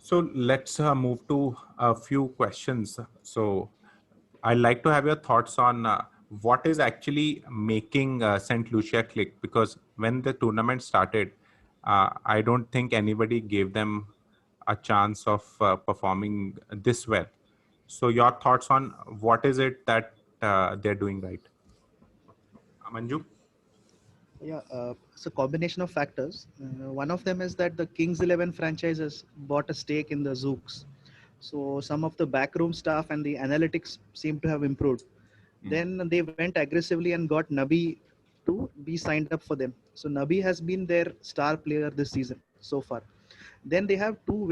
So let's move to a few questions. So I'd like to have your thoughts on what is actually making St. Lucia click, because when the tournament started, I don't think anybody gave them a chance of performing this well. So your thoughts on what is it that they're doing right? Manju? Yeah, it's a combination of factors. One of them is that the Kings 11 franchise has bought a stake in the Zooks. So some of the backroom staff and the analytics seem to have improved. Then they went aggressively and got Nabi to be signed up for them. So Nabi has been their star player this season so far. Then they have two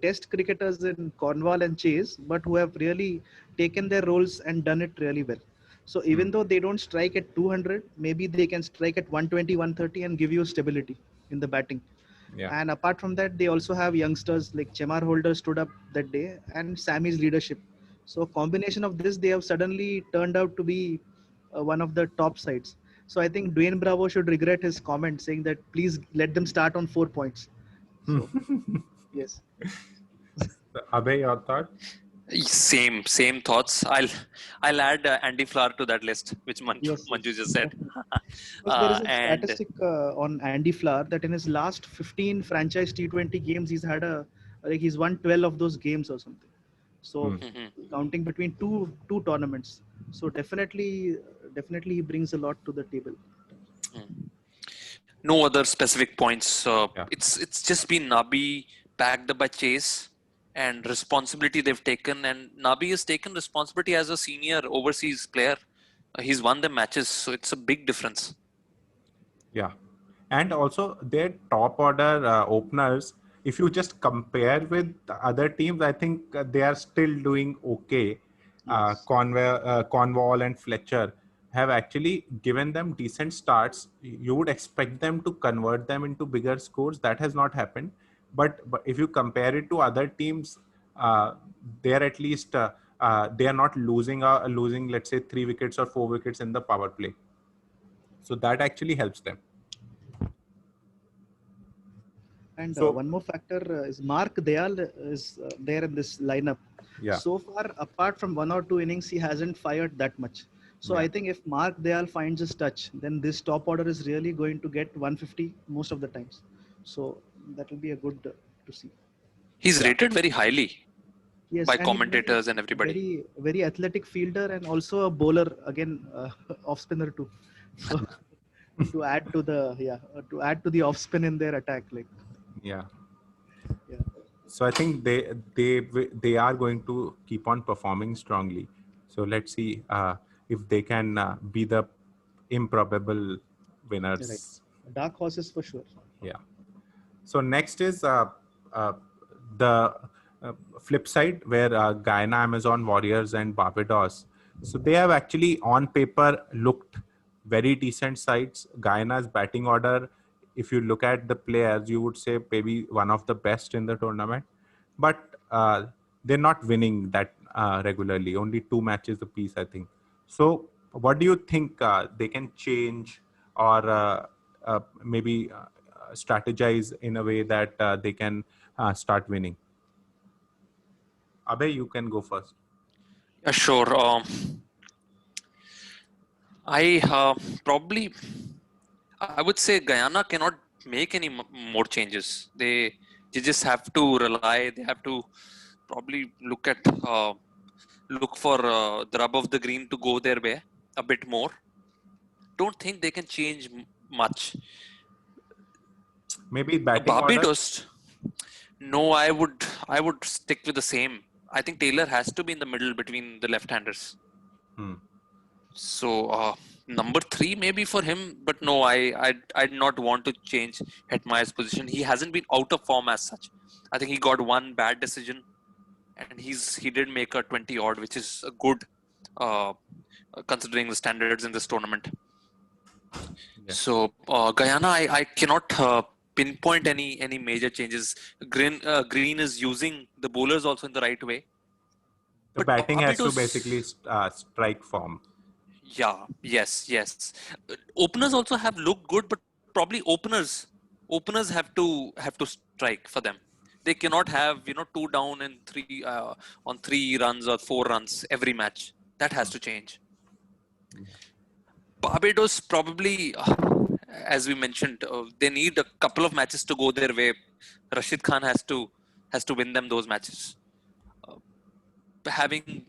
test cricketers in Cornwall and Chase, but who have really taken their roles and done it really well. So even though they don't strike at 200, maybe they can strike at 120, 130 and give you stability in the batting. Yeah. And apart from that, they also have youngsters like Chemar Holder stood up that day and Sammy's leadership. So combination of this, they have suddenly turned out to be one of the top sides. So I think Dwayne Bravo should regret his comment saying that please let them start on 4 points. So yes, Abhay, your thought? Same thoughts. I'll add Andy Flower to that list, which yes, Manju yes. just said. Because there is a And statistic on Andy Flower that in his last 15 franchise T20 games, he's won 12 of those games or something. So Mhm. counting between two tournaments. So definitely he brings a lot to the table. no other specific points. Yeah. It's just been Nabi backed up by Chase and responsibility they've taken, and Nabi has taken responsibility as a senior overseas player. He's won the matches, so it's a big difference. Yeah. And also their top order openers, if you just compare with the other teams, I think they are still doing okay. Yes. Cornwall and Fletcher have actually given them decent starts. You would expect them to convert them into bigger scores. That has not happened. But if you compare it to other teams, they're at least they are not losing, let's say, 3 wickets or 4 wickets in the power play. So that actually helps them. And So one more factor is Mark Dayal is there in this lineup. yeah, So far, apart from 1 or 2 innings, he hasn't fired that much. So yeah, I think if Mark Dayal finds his touch, then this top order is really going to get 150 most of the times. So that will be a good to see. He's yeah. rated very highly Yes, by and he's commentators and everybody. very athletic fielder and also a bowler again, off spinner too. So to add to the off spin in their attack, like Yeah. yeah. So I think they are going to keep on performing strongly. So let's see if they can be the improbable Right. winners. Dark horses for sure. Yeah. So next is uh, the flip side, where Guyana, Amazon Warriors, and Barbados. So they have actually, on paper, looked very decent sides. Guyana's batting order, if you look at the players, you would say maybe one of the best in the tournament. But they're not winning that regularly. Only 2 matches apiece, I think. So what do you think they can change, or maybe strategize in a way that they can start winning? Abhay, you can go first. Yeah, sure. I probably I would say Guyana cannot make any more changes. They just have to rely. They have to probably look for the rub of the green to go their way a bit more. Don't think they can change much. Maybe batting order. Barbados, no, I would stick with the same. I think Taylor has to be in the middle between the left-handers. Hmm. So number three maybe for him, but no, I'd not want to change Hetmeyer's position. He hasn't been out of form as such. I think he got one bad decision, and he did make a 20 odd, which is a good uh, considering the standards in this tournament. Yeah. So Guyana, I cannot pinpoint any major changes. Green is using the bowlers also in the right way, The but batting has to Barbados. basically strike form. Yeah, yes. Openers also have looked good, but probably openers have to strike for them. They cannot have, 2 down and 3 on 3 runs or 4 runs every match. That has to change. Barbados probably, as we mentioned, they need a couple of matches to go their way. Rashid Khan has to win them those matches. Having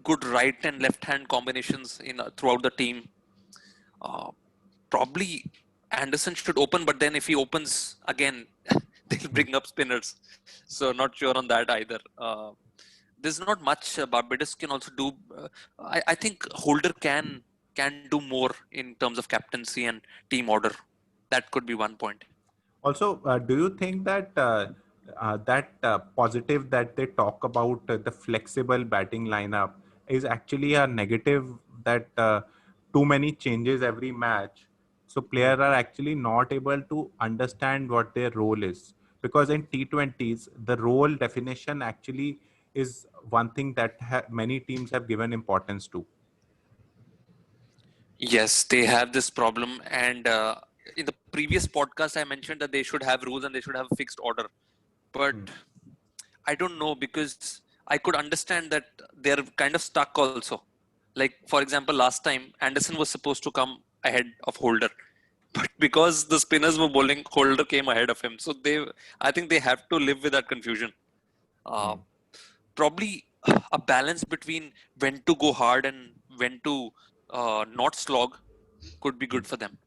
good right and left hand combinations in throughout the team. Probably Anderson should open, but then if he opens again, they'll bring up spinners. So not sure on that either. There's not much Barbados can also do. I think Holder can do more in terms of captaincy and team order. That could be one point. Also, do you think that positive that they talk about the flexible batting lineup is actually a negative, that too many changes every match, so players are actually not able to understand what their role is? Because in T20s, the role definition actually is one thing that many teams have given importance to. Yes, they have this problem, and in the previous podcast, I mentioned that they should have rules and they should have a fixed order. But I don't know, because I could understand that they're kind of stuck also. Like, for example, last time Anderson was supposed to come ahead of Holder, but because the spinners were bowling, Holder came ahead of him. So I think they have to live with that confusion. Probably a balance between when to go hard and when to not slog could be good for them.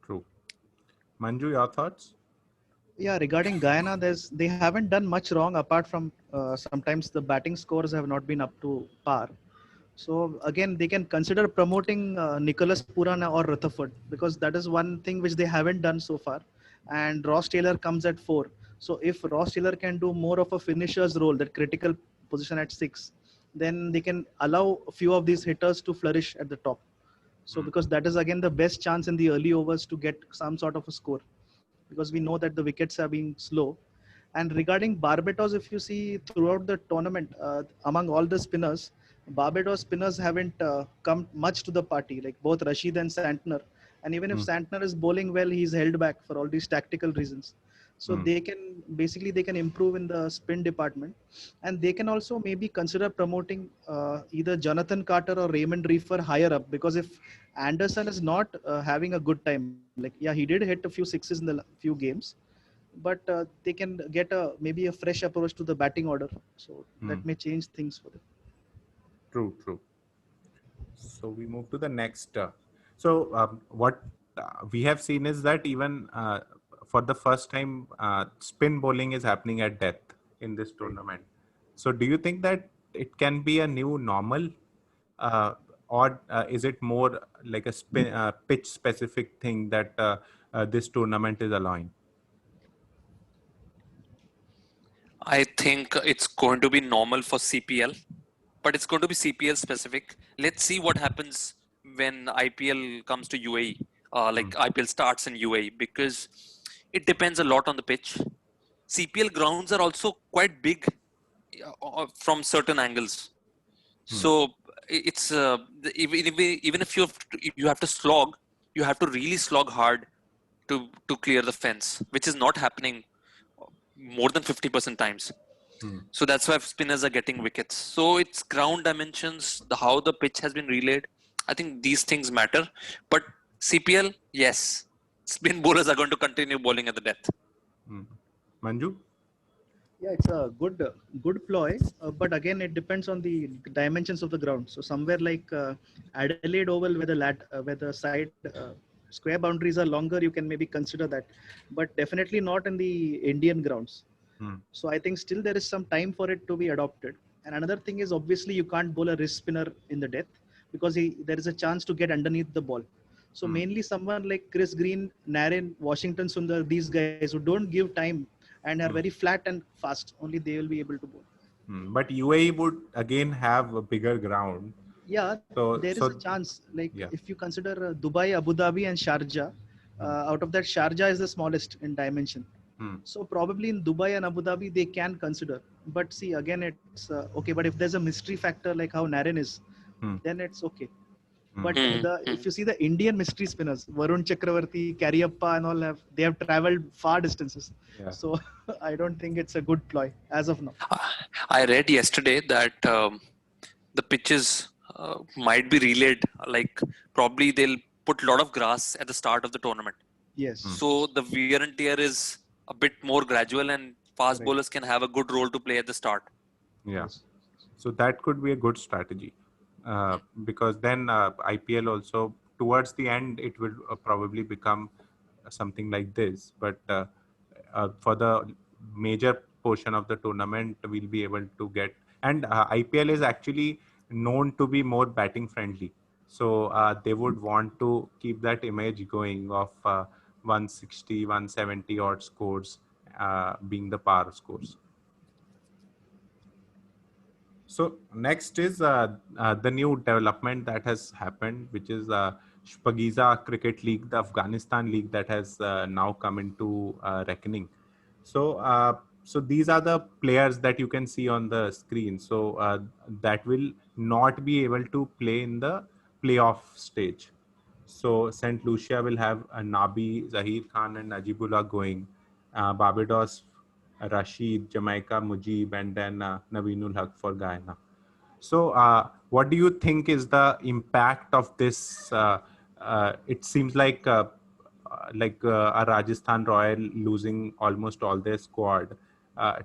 True. Manju, your thoughts? Yeah, regarding Guyana, they haven't done much wrong apart from sometimes the batting scores have not been up to par. So again, they can consider promoting Nicholas Purana or Rutherford, because that is one thing which they haven't done so far. And Ross Taylor comes at 4. So if Ross Taylor can do more of a finisher's role, that critical position at 6, then they can allow a few of these hitters to flourish at the top. So because that is again the best chance in the early overs to get some sort of a score, because we know that the wickets are being slow. And regarding Barbados, if you see throughout the tournament, among all the spinners, Barbados spinners haven't come much to the party, like both Rashid and Santner. And even if Santner is bowling well, he's held back for all these tactical reasons. So they can improve in the spin department, and they can also maybe consider promoting either Jonathan Carter or Raymond Reefer higher up, because if Anderson is not having a good time, like yeah, he did hit a few sixes in the few games, but they can get maybe a fresh approach to the batting order, so that may change things for them. True. So we move to the next. What we have seen is that even for the first time, spin bowling is happening at depth in this tournament. So do you think that it can be a new normal, or is it more like a pitch specific thing that this tournament is allowing? I think it's going to be normal for CPL, but it's going to be CPL specific. Let's see what happens when IPL comes to UAE, IPL starts in UAE, because it depends a lot on the pitch. CPL grounds are also quite big from certain angles. So it's even if you have to slog, you have to really slog hard to clear the fence, which is not happening more than 50% times. So that's why spinners are getting wickets. So it's ground dimensions, how the pitch has been relayed. I think these things matter. But CPL, yes, spin bowlers are going to continue bowling at the death. Manju? Yeah, it's a good ploy, but again, it depends on the dimensions of the ground. So somewhere like Adelaide Oval, where the side square boundaries are longer, you can maybe consider that, but definitely not in the Indian grounds. So I think still there is some time for it to be adopted. And another thing is, obviously you can't bowl a wrist spinner in the death, because there is a chance to get underneath the ball. So mainly someone like Chris Green, Naren, Washington Sundar, these guys who don't give time and are very flat and fast, only they will be able to bowl. But UAE would again have a bigger ground. Yeah, there is a chance. Like if you consider Dubai, Abu Dhabi, and Sharjah, out of that, Sharjah is the smallest in dimension. So probably in Dubai and Abu Dhabi they can consider. But see, again, it's okay. But if there's a mystery factor like how Naren is, then it's okay. But Mm. if you see the Indian mystery spinners, Varun Chakravarti, Cariappa, and all they have traveled far distances. Yeah. So I don't think it's a good ploy as of now. I read yesterday that the pitches might be relayed. Like probably they'll put a lot of grass at the start of the tournament, Yes, so the wear and tear is a bit more gradual, and fast right. bowlers can have a good role to play at the start. Yeah. Yes, So that could be a good strategy, because then IPL also towards the end it will probably become something like this. But for the major portion of the tournament, we'll be able to get. And IPL is actually known to be more batting friendly, so they would want to keep that image going of 160, 170 odd scores being the par scores. So next is the new development that has happened, which is Shpagiza Cricket League, the Afghanistan league that has now come into reckoning. So these are the players that you can see on the screen. So that will not be able to play in the playoff stage. So St. Lucia will have Nabi, Zahir Khan, and Najibullah going. Barbados, Rashid, Jamaica, Mujib, and then Naveenul Haq for Guyana. So, what do you think is the impact of this? It seems like a Rajasthan Royal losing almost all their squad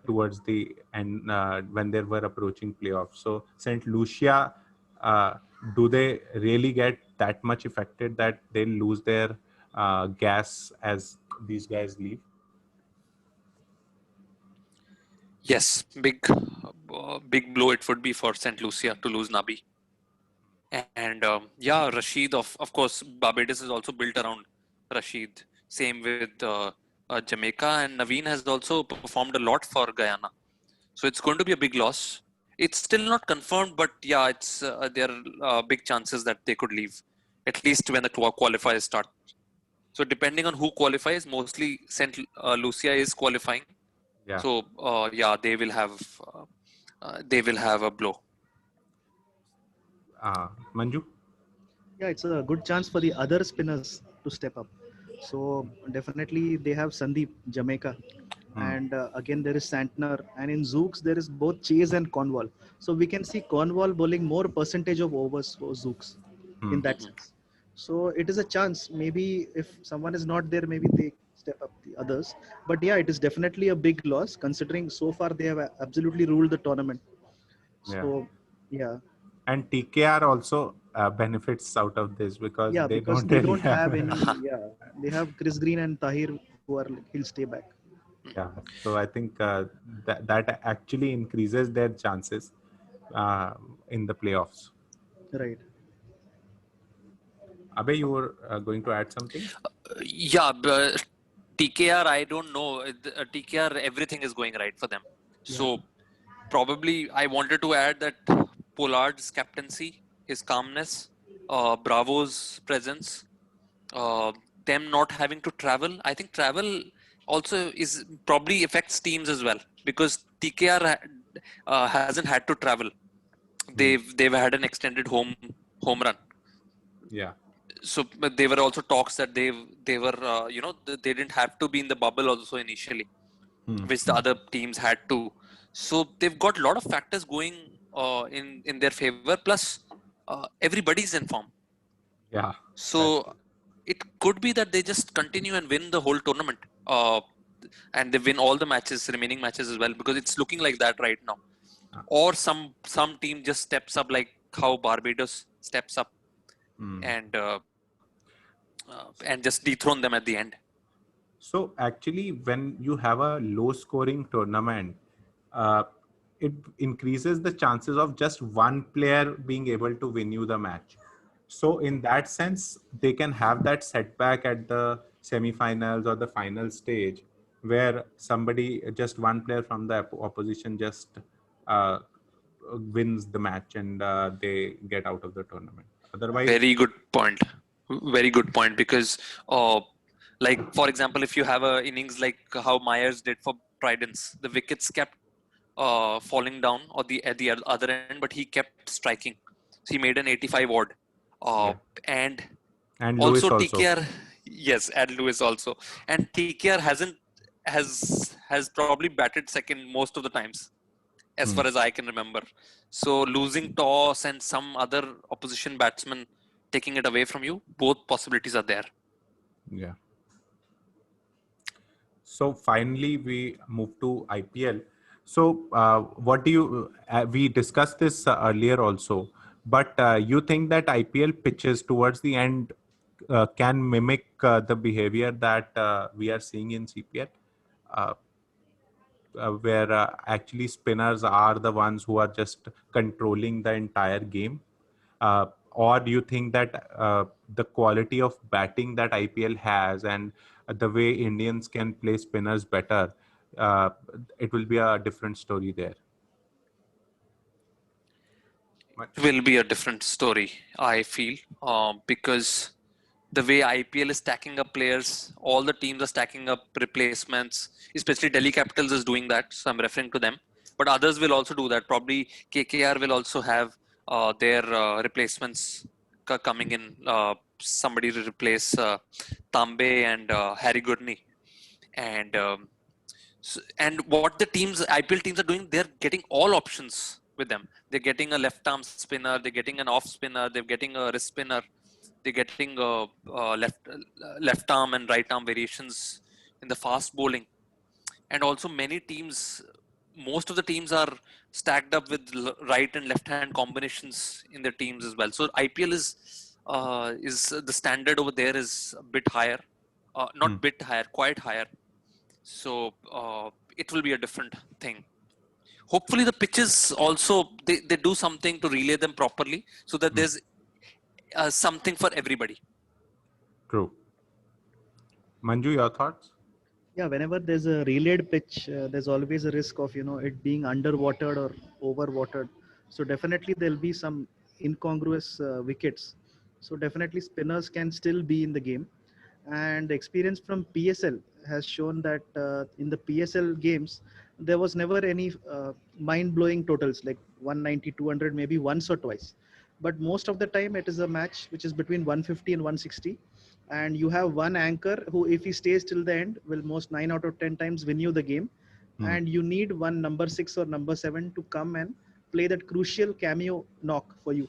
towards the end when they were approaching playoffs. So, St. Lucia, uh, do they really get that much affected that they lose their gas as these guys leave? Yes, big blow it would be for St. Lucia to lose Nabi. And yeah, Rashid, of course, Barbados is also built around Rashid. Same with Jamaica, and Naveen has also performed a lot for Guyana. So it's going to be a big loss. It's still not confirmed, but yeah, it's there are big chances that they could leave, at least when the qualifiers start. So depending on who qualifies, mostly St. Lucia is qualifying. Yeah. So yeah, they will have a blow. Manju? yeah, it's a good chance for the other spinners to step up. So definitely they have Sandeep, Jamaica, Hmm. and again there is Santner, and in Zooks there is both Chase and Cornwall. So we can see Cornwall bowling more percentage of overs for Zooks Hmm. in that sense. So it is a chance. Maybe if someone is not there, maybe they step up the others. But yeah, it is definitely a big loss considering so far they have absolutely ruled the tournament. Yeah. So yeah, And TKR also benefits out of this because yeah, they because don't they really don't have have. any. Yeah, they have Chris Green and Tahir who are like, he'll stay back. Yeah, so I think that actually increases their chances uh, in the playoffs. Right. Abhay, you were going to add something? Yeah, but TKR, I don't know. TKR, everything is going right for them. Yeah. So probably I wanted to add that Pollard's captaincy, his calmness, Bravo's presence, uh, them not having to travel. I think travel also is probably affects teams as well, because TKR hasn't had to travel. They've had an extended home run. Yeah. So but there were also talks that they were they didn't have to be in the bubble also initially, Hmm. which the other teams had to. So they've got a lot of factors going in their favor. Plus, everybody's in form. Yeah. So it could be that they just continue and win the whole tournament, and they win all the remaining matches as well, because it's looking like that right now. Or some team just steps up, like how Barbados steps up Hmm. and just dethrone them at the end. So actually, when you have a low-scoring tournament, uh, it increases the chances of just one player being able to win you the match. So in that sense, they can have that setback at the semi-finals or the final stage, where somebody, just one player from the opposition, just uh, wins the match and they get out of the tournament. Otherwise, Very good point. Very good point. Because, like for example, if you have a innings like how Myers did for Tridents, the wickets kept falling down or the at the other end, but he kept striking. So he made an 85 odd. Uh, Yeah. and And Lewis also also. TKR, yes, and Lewis also. And TKR has probably batted second most of the times, as Hmm. far as I can remember. So losing toss and some other opposition batsman taking it away from you, both possibilities are there. Yeah. So finally, we move to IPL. So, what do you? We discussed this earlier also, but you think that IPL pitches towards the end can mimic the behavior that we are seeing in CPL, uh, where actually spinners are the ones who are just controlling the entire game? Or do you think that the quality of batting that IPL has and the way Indians can play spinners better, uh, it will be a different story there? Will be a different story, I feel, because the way IPL is stacking up players, all the teams are stacking up replacements, especially Delhi Capitals is doing that. So I'm referring to them. But others will also do that. Probably KKR will also have their replacements coming in. Somebody to replace Tambe and Harry Gurney. And and what the teams, IPL teams are doing, they're getting all options with them. They're getting a left arm spinner, they're getting an off spinner, they're getting a wrist spinner, they're getting left arm and right arm variations in the fast bowling. And also many teams, most of the teams are stacked up with right and left hand combinations in their teams as well. So IPL is the standard over there is a bit higher, Hmm. not bit higher, quite higher. So it will be a different thing. Hopefully the pitches also they do something to relay them properly so that Hmm. there's something for everybody. True. Manju, your thoughts? Yeah, whenever there's a relayed pitch, there's always a risk of it being underwatered or overwatered. So definitely there'll be some incongruous wickets. So definitely spinners can still be in the game, and the experience from PSL has shown that in the PSL games there was never any mind-blowing totals like 190, 200, maybe once or twice. But most of the time it is a match which is between 150 and 160, and you have one anchor who, if he stays till the end, will most 9 out of 10 times win you the game. Hmm. And you need one number 6 or number 7 to come and play that crucial cameo knock for you.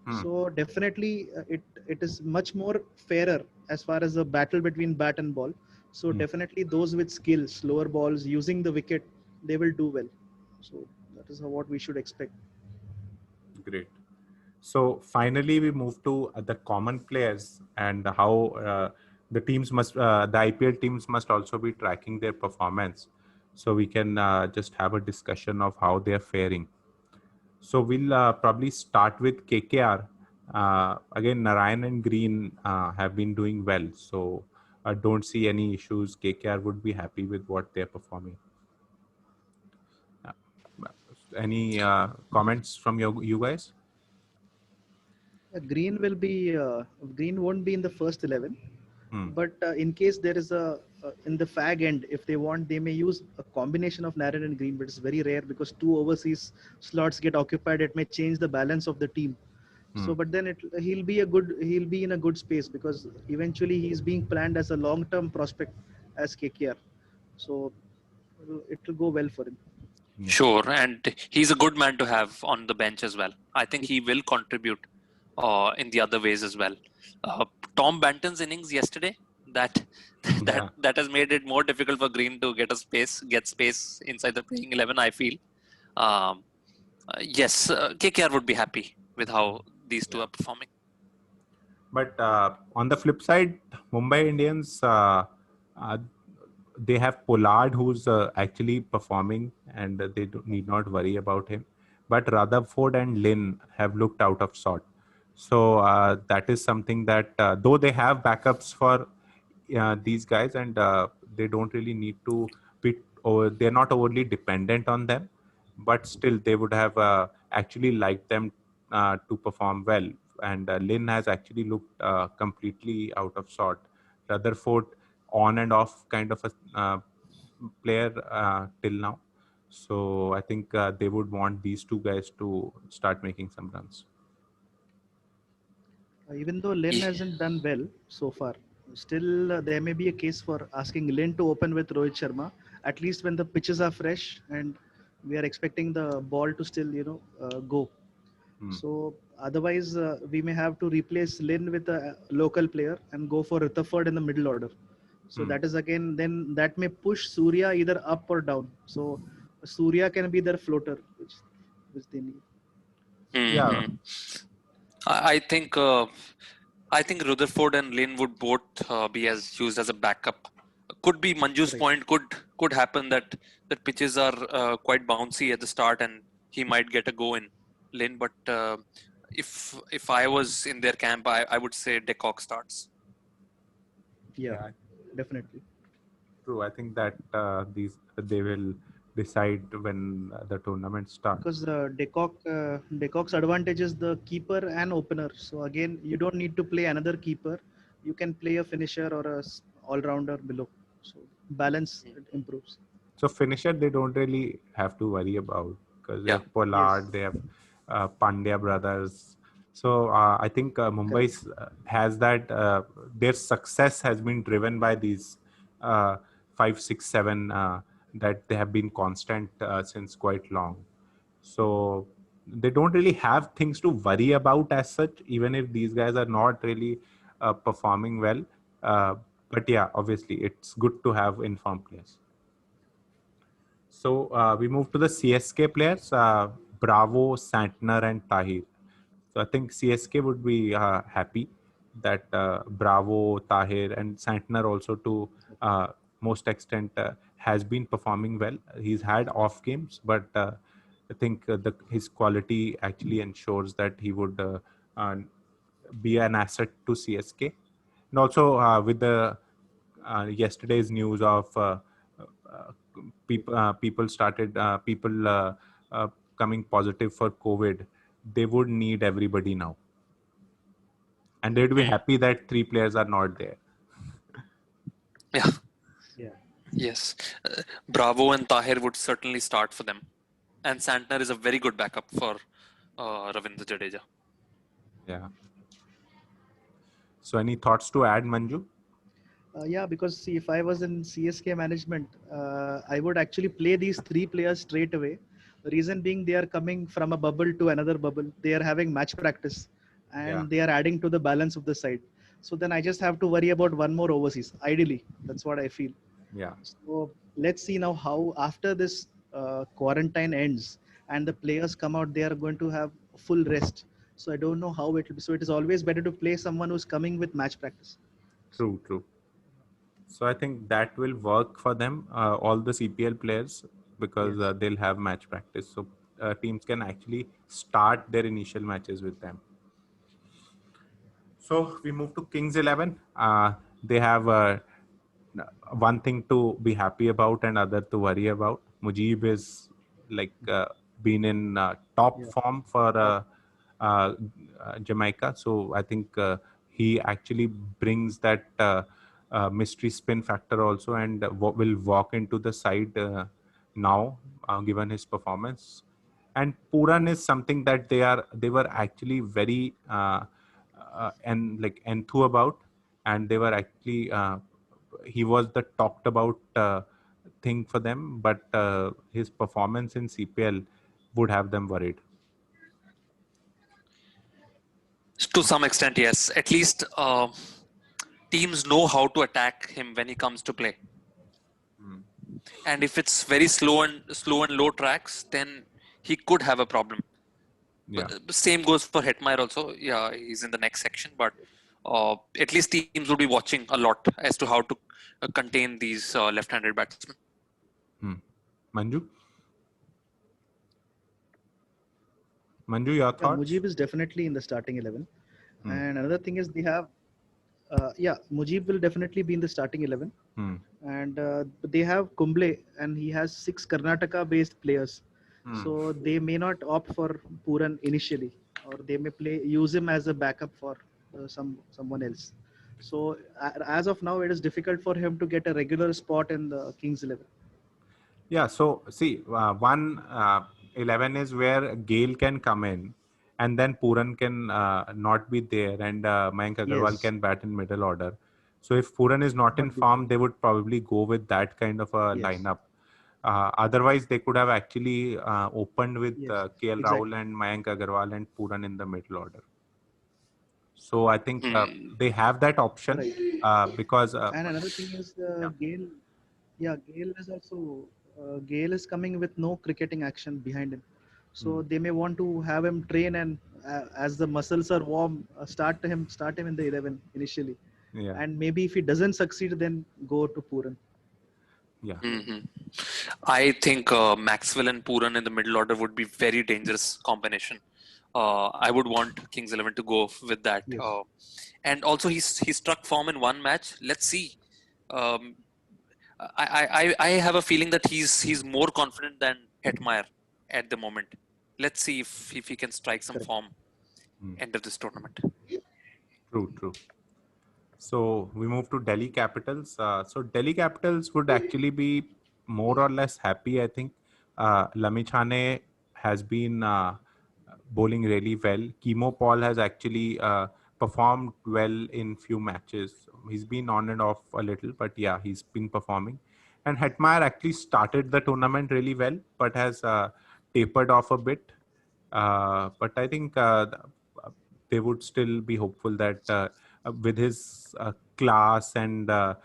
Hmm. So definitely it is much more fairer as far as the battle between bat and ball. So Hmm. definitely those with skill, slower balls, using the wicket, they will do well. So that is what we should expect. Great. So finally, we move to the common players and how the IPL teams must also be tracking their performance. So we can just have a discussion of how they are faring. So we'll probably start with KKR. Again, Narayan and Green have been doing well. So I don't see any issues. KKR would be happy with what they're performing. Uh, any comments from you guys? Green will be Green won't be in the first 11, Hmm. but in case there is a in the fag end, if they want, they may use a combination of Naren and Green, but it's very rare because two overseas slots get occupied. It may change the balance of the team. Hmm. So but then he'll be in a good space because eventually he's being planned as a long term prospect as KKR. So it will go well for him. Yeah. Sure, and he's a good man to have on the bench as well. I think he will contribute in the other ways as well. Uh, Tom Banton's innings yesterday, that Yeah. that has made it more difficult for Green to get space inside the playing 11. I feel. Um, yes, KKR would be happy with how these two Yeah. are performing. But on the flip side, Mumbai Indians, uh, they have Pollard, who's actually performing, and they need not worry about him. But Rutherford and Lynn have looked out of sort. So that is something that, though they have backups for these guys, and they don't really need to be, or they're not overly dependent on them, but still they would have actually liked them to perform well. And Lynn has actually looked completely out of sort. Rutherford, on and off kind of a player till now. So I think they would want these two guys to start making some runs. Even though Lin hasn't done well so far, still there may be a case for asking Lin to open with Rohit Sharma, at least when the pitches are fresh and we are expecting the ball to still, go. Hmm. So otherwise, we may have to replace Lin with a local player and go for Rutherford in the middle order. So Hmm. that is again, then that may push Surya either up or down. So Surya can be their floater, which they need. Yeah. Hmm. I think Rutherford and Lane would both be as used as a backup. Could be Manju's Right. point. Could happen that pitches are quite bouncy at the start, and he might get a go in Lane. But if I was in their camp, I would say Decock starts. Yeah, Yeah. definitely. True. I think that they will decide when the tournament starts. Because Decock's advantage is the keeper and opener. So again, you don't need to play another keeper. You can play a finisher or all-rounder below. So balance it improves. So finisher, they don't really have to worry about because they Yeah. have Yes, Pollard, they have Pandya brothers. So I think Mumbai correct. has that their success has been driven by these uh, 5, 6, 7 that they have been constant since quite long. So they don't really have things to worry about as such, even if these guys are not really performing well. Uh, but yeah, obviously, it's good to have informed players. So we move to the CSK players, Bravo, Santner, and Tahir. So I think CSK would be happy that Bravo, Tahir, and Santner also to most extent has been performing well. He's had off games, but I think his quality actually ensures that he would uh, be an asset to CSK. And also with the yesterday's news of people uh, coming positive for COVID, they would need everybody now, and they'd be Hmm. happy that three players are not there. Yeah. Yeah, Yes. Bravo and Tahir would certainly start for them, and Santner is a very good backup for Ravindra Jadeja. Yeah. So any thoughts to add, Manju? yeah. Because see, if I was in CSK management, I would actually play these three players straight away. The reason being, they are coming from a bubble to another bubble. They are having match practice, Yeah. and they are adding to the balance of the side. So then I just have to worry about one more overseas. Ideally, that's what I feel. Yeah. So let's see now how after this quarantine ends and the players come out, they are going to have full rest. So I don't know how it will be. So it is always better to play someone who's coming with match practice. So True. True. So I think that will work for them, all the CPL players, because yes, they'll have match practice. So teams can actually start their initial matches with them. So we move to Kings 11. They have one thing to be happy about and other to worry about. Mujib is like been in top yeah, form for uh, Jamaica. So I think he actually brings that mystery spin factor also, and will walk into the side now, given his performance. And Puran is something that they were actually very and like enthused about, and they were actually he was the talked about thing for them, but his performance in CPL would have them worried. To some extent, yes. At least teams know how to attack him when he comes to play. Hmm. And if it's very slow and low tracks, then he could have a problem. Yeah. Same goes for Hetmeyer also. Yeah, he's in the next section, but at least teams will be watching a lot as to how to contain these left-handed batsmen. Hmm. Manju, Manju, your yeah. thoughts? Mujib is definitely in the starting 11. Hmm. And another thing is they have, yeah, Mujib will definitely be in the starting 11. Hmm. And they have Kumble, and he has 6 Karnataka-based players. Hmm. So they may not opt for Puran initially, or they may use him as a backup for someone else. So as of now, it is difficult for him to get a regular spot in the Kings 11. Yeah, so see, one 11 is where Gale can come in and then Puran can not be there, and Mayank Agarwal Yes. can bat in middle order. So if Puran is not in Not be- form, they would probably go with that kind of a Yes. lineup. Otherwise, they could have actually opened with Yes. KL Exactly. Rahul and Mayank Agarwal and Puran in the middle order. So I think Hmm. they have that option Right. because And another thing is yeah. Gale. Yeah, Gale is also Gale is coming with no cricketing action behind him, so Hmm. they may want to have him train and as the muscles are warm, start him in the 11 initially, Yeah, and maybe if he doesn't succeed, then go to Puran. yeah, Hmm. I think Maxwell and Puran in the middle order would be very dangerous combination. I would want Kings 11 to go with that. Yes. And also he struck form in one match. Let's see. Um, I have a feeling that he's more confident than Hetmeyer at the moment. Let's see if he can strike some Correct. form hmm. end of this tournament. True, true. So we move to Delhi Capitals. So Delhi Capitals would actually be more or less happy, I think. Lamichhane has been bowling really well. Kimo Paul has actually performed well in few matches. He's been on and off a little, but yeah, he's been performing. And Hetmeyer actually started the tournament really well, but has tapered off a bit. But I think they would still be hopeful that with his class and uh,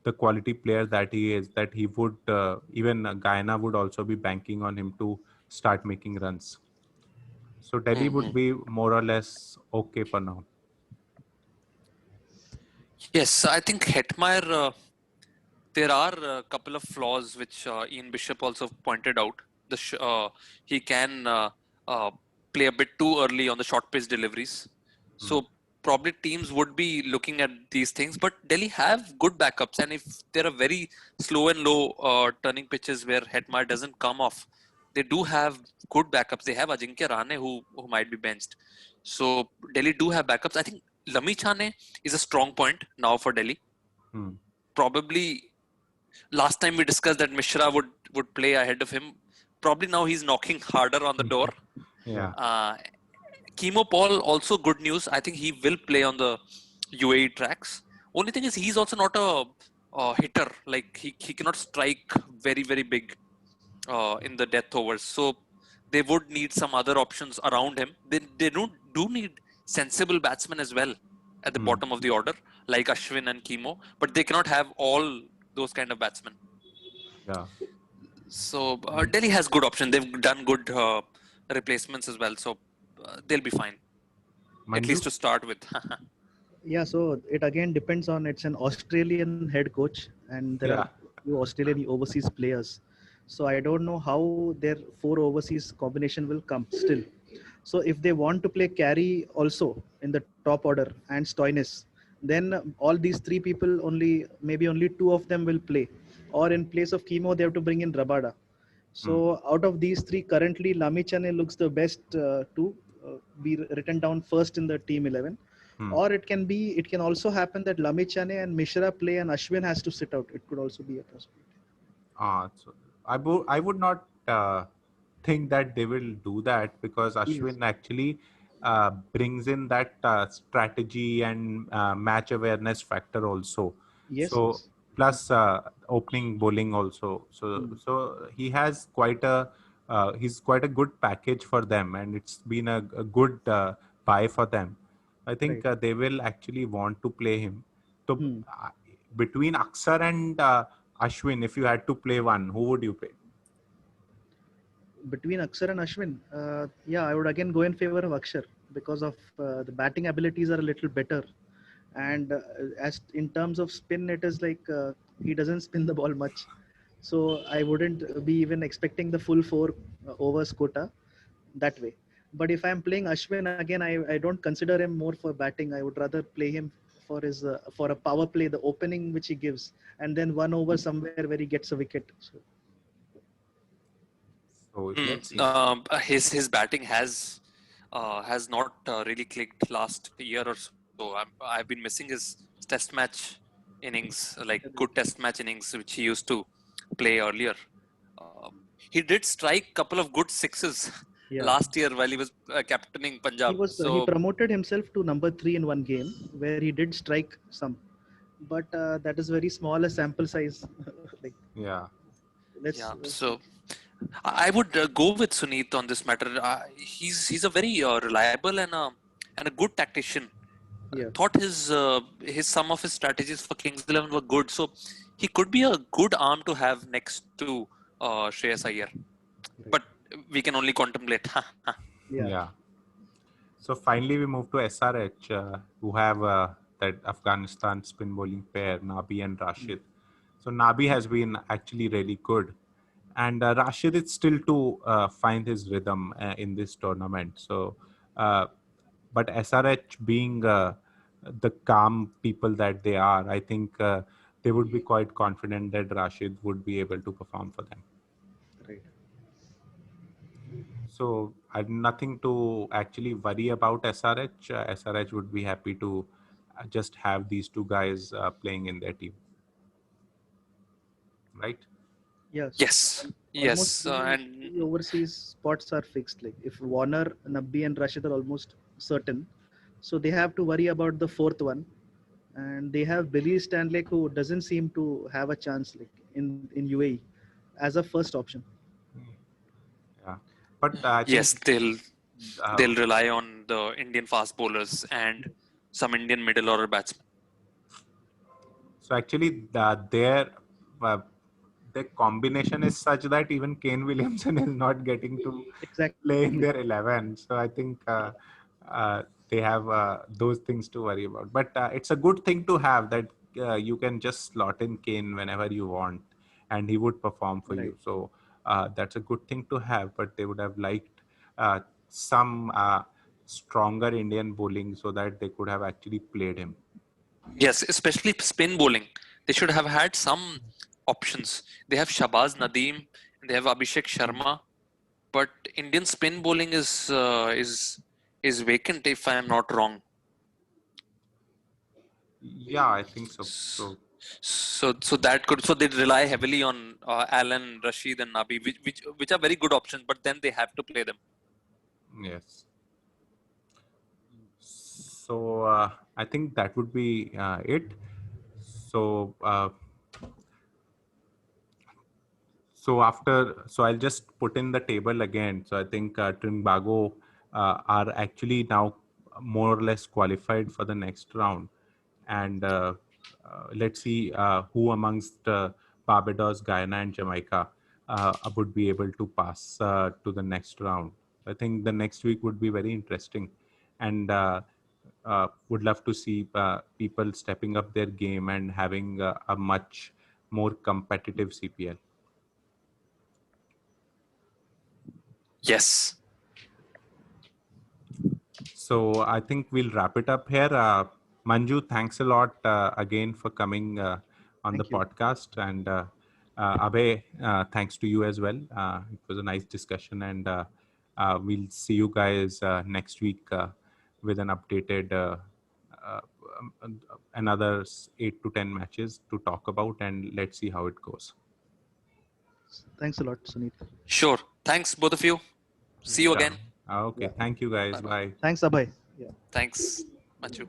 the quality player that he is, that he would even Guyana would also be banking on him to start making runs. So Delhi would Hmm. be more or less okay for now. Yes, I think Hetmeyer. There are a couple of flaws which Ian Bishop also pointed out. He can uh, play a bit too early on the short pitch deliveries. Hmm. So probably teams would be looking at these things, but Delhi have good backups, and if there are very slow and low turning pitches where Hetmeyer doesn't come off, they do have good backups. They have Ajinkya Rahane who might be benched. So Delhi do have backups. I think Lami Chhane is a strong point now for Delhi. Hmm. Probably last time we discussed that Mishra would play ahead of him. Probably now he's knocking harder on the door. Yeah. Uh, Kimo Paul also good news. I think he will play on the UAE tracks. Only thing is he's also not a hitter. Like he cannot strike very big in the death overs. So they would need some other options around him. They do need sensible batsmen as well at the Hmm. bottom of the order, like Ashwin and Kimo. But they cannot have all those kind of batsmen. Yeah. So And Delhi has good option. They've done good replacements as well, so they'll be fine at Manju? least to start with. Yeah, so it again depends on, it's an Australian head coach, and there are Yeah. few Australian overseas players. So I don't know how their four overseas combination will come still. So if they want to play Carey also in the top order and Stoinis, then all these three people only, maybe only two of them will play. Or in place of Chemo, they have to bring in Rabada. Hmm. So out of these three, currently Lamichhane looks the best to be written down first in the team 11. Hmm. Or it can also happen that Lamichhane and Mishra play and Ashwin has to sit out. It could also be a possibility. So I would not think that they will do that because Yes. Ashwin actually brings in that strategy and match awareness factor also. Yes. So Yes. plus opening bowling also. So Hmm. so he has quite a he's quite a good package for them, and it's been a good buy for them. I think Right. they will actually want to play him. So Hmm. between Aksar and Ashwin, if you had to play one, who would you play? Between Akshar and Ashwin, yeah, I would again go in favor of Akshar because of the batting abilities are a little better, and as in terms of spin, it is like he doesn't spin the ball much, so I wouldn't be even expecting the full four overs quota that way. But if I'm playing Ashwin again, I don't consider him more for batting. I would rather play him for his for a power play, the opening which he gives, and then one over somewhere where he gets a wicket. So, So Hmm. let's see. His batting has not really clicked last year or so. I've been missing his test match innings, like good test match innings, which he used to play earlier. He did strike couple of good sixes Yeah. last year while he was captaining Punjab. He So promoted himself to number 3 in one game where he did strike some, but that is very small a sample size. Like, Yeah. let's yeah, so I would go with Sunit on this matter. He's a very reliable and a good tactician. yeah, Thought his some of his strategies for Kings 11 were good, so he could be a good arm to have next to Shreyas Iyer. right. But we can only contemplate. Yeah, Yeah. So finally, we move to SRH, who have that Afghanistan spin bowling pair, Nabi and Rashid. So Nabi has been actually really good, and Rashid is still to find his rhythm in this tournament. So, but SRH being the calm people that they are, I think they would be quite confident that Rashid would be able to perform for them. right. So I've nothing to actually worry about SRH. SRH would be happy to just have these two guys playing in their team, right? Yes, Yes, almost yes, and three overseas spots are fixed. Like if Warner, Nabi, and Rashid are almost certain, so they have to worry about the fourth one, and they have Billy Stanley, who doesn't seem to have a chance, like in UAE, as a first option. Yeah, but I think yes, they'll uh, rely on the Indian fast bowlers and some Indian middle order batsmen. so. Actually, uh, their combination is such that even Kane Williamson is not getting to Exactly. play in their 11. So I think they have those things to worry about. But it's a good thing to have that you can just slot in Kane whenever you want, and he would perform for Right. you. So that's a good thing to have. But they would have liked some stronger Indian bowling so that they could have actually played him. Yes, especially spin bowling. They should have had some options. They have Shabaz Nadeem, they have Abhishek Sharma, but Indian spin bowling is vacant if I am not wrong. Yeah, I think so. So So that could so they rely heavily on Alan, Rashid, and Nabi, which are very good options, but then they have to play them. yes. So I think that would be it. So so I'll just put in the table again. So I think Trinbago are actually now more or less qualified for the next round, and let's see who amongst Barbados, Guyana, and Jamaica would be able to pass to the next round. I think the next week would be very interesting, and would love to see people stepping up their game and having a much more competitive CPL. Yes. So I think we'll wrap it up here. Manju, thanks a lot again for coming on the Thank you. podcast, and Abhay, thanks to you as well. It was a nice discussion, and we'll see you guys next week with an updated uh, another 8 to 10 matches to talk about, and let's see how it goes. Thanks a lot, Sunit. Sure. Thanks, both of you. See you Sure. again. Okay. Yeah. Thank you, guys. Bye bye. Bye. Thanks, Abhay. Yeah. Thanks, Manju.